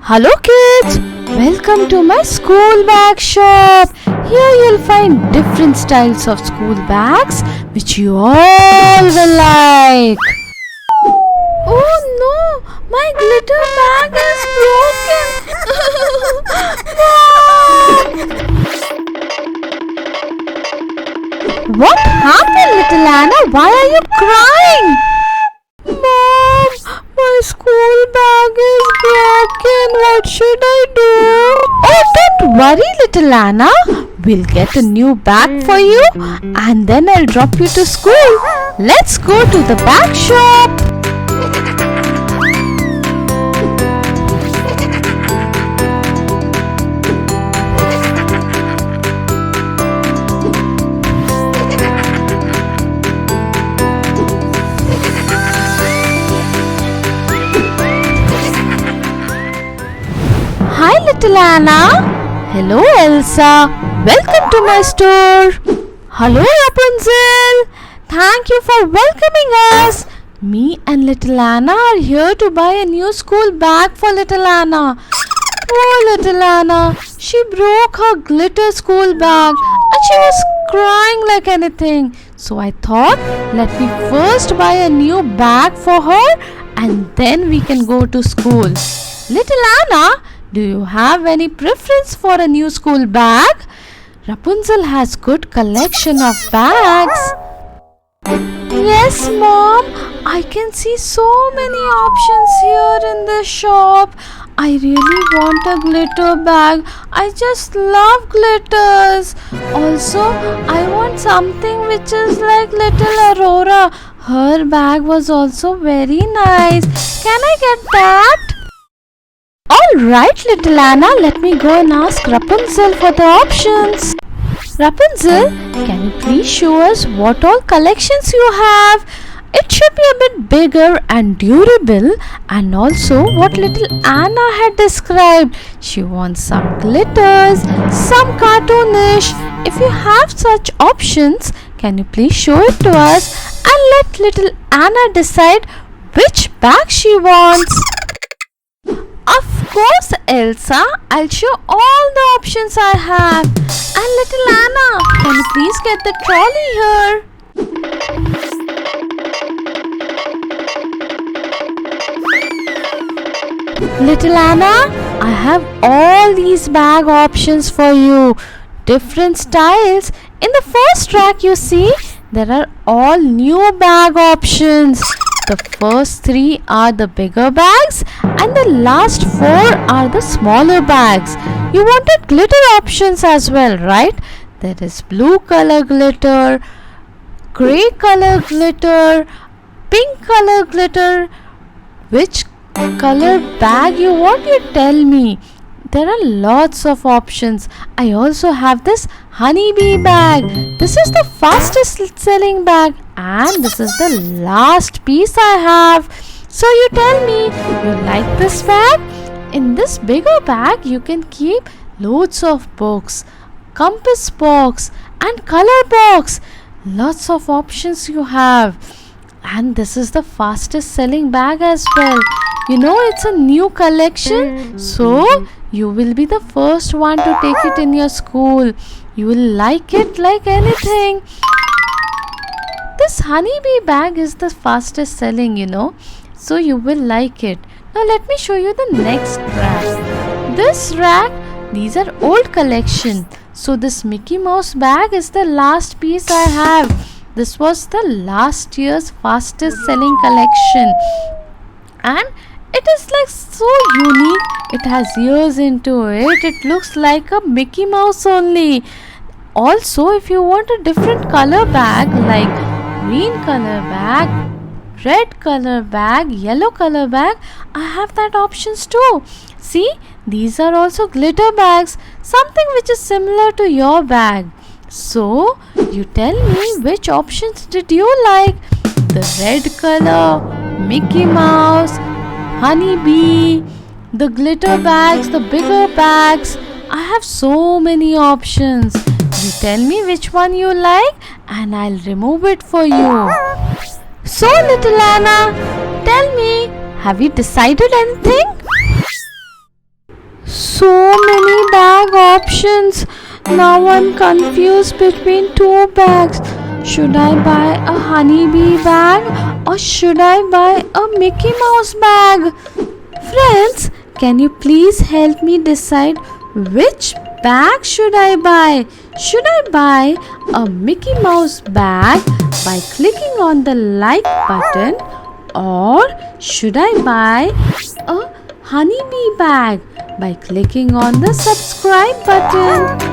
Hello kids, welcome to my school bag shop. Here you'll find different styles of school bags which you all will like. Oh no, my glitter bag is broken. Mom! What happened, little Anna? Why are you crying? Mom, my school bag is broken. What should I do? Oh, don't worry, little Anna. We'll get a new bag for you and then I'll drop you to school. Let's go to the bag shop. Hi little Anna. Hello Elsa. Welcome to my store. Hello Rapunzel. Thank you for welcoming us. Me and little Anna are here to buy a new school bag for little Anna. Poor little Anna. She broke her glitter school bag and she was crying like anything. So I thought, let me first buy a new bag for her and then we can go to school. Little Anna, do you have any preference for a new school bag? Rapunzel has good collection of bags. Yes, Mom. I can see so many options here in this shop. I really want a glitter bag. I just love glitters. Also, I want something which is like little Aurora. Her bag was also very nice. Can I get that? Alright little Anna, let me go and ask Rapunzel for the options. Rapunzel, can you please show us what all collections you have? It should be a bit bigger and durable, and also what little Anna had described. She wants some glitters, some cartoonish. If you have such options, can you please show it to us and let little Anna decide which bag she wants. Of course, Elsa. I'll show all the options I have. And little Anna, can you please get the trolley here? Little Anna, I have all these bag options for you. Different styles. In the first rack you see, there are all new bag options. The first 3 are the bigger bags and the last 4 are the smaller bags. You wanted glitter options as well, right? There is blue color glitter, grey color glitter, pink color glitter. Which color bag you want, you tell me. There are lots of options. I also have this honeybee bag. This is the fastest selling bag and this is the last piece I have. So you tell me, you like this bag? In this bigger bag you can keep loads of books, compass box and color box. Lots of options you have. And this is the fastest selling bag as well. You know, it's a new collection, so you will be the first one to take it in your school. You will like it like anything. This honeybee bag is the fastest selling, you know, so you will like it. Now let me show you the next rack. This rack, these are old collection. So this Mickey Mouse bag is the last piece I have. This was the last year's fastest selling collection. And it is like so unique. It has ears into it. It looks like a Mickey Mouse only. Also, if you want a different color bag like green color bag, red color bag, yellow color bag, I have that options too. See, these are also glitter bags, something which is similar to your bag. So, you tell me which options did you like? The red color, Mickey Mouse, honeybee, the glitter bags, the bigger bags. I have so many options. You tell me which one you like and I'll remove it for you. So little Anna, tell me, have you decided anything? options. Now I'm confused between two bags. Should I buy a honeybee bag or should I buy a Mickey Mouse bag? Friends, can you please help me decide which bag should I buy? Should I buy a Mickey Mouse bag by clicking on the like button, or should I buy a honeybee bag by clicking on the subscribe button?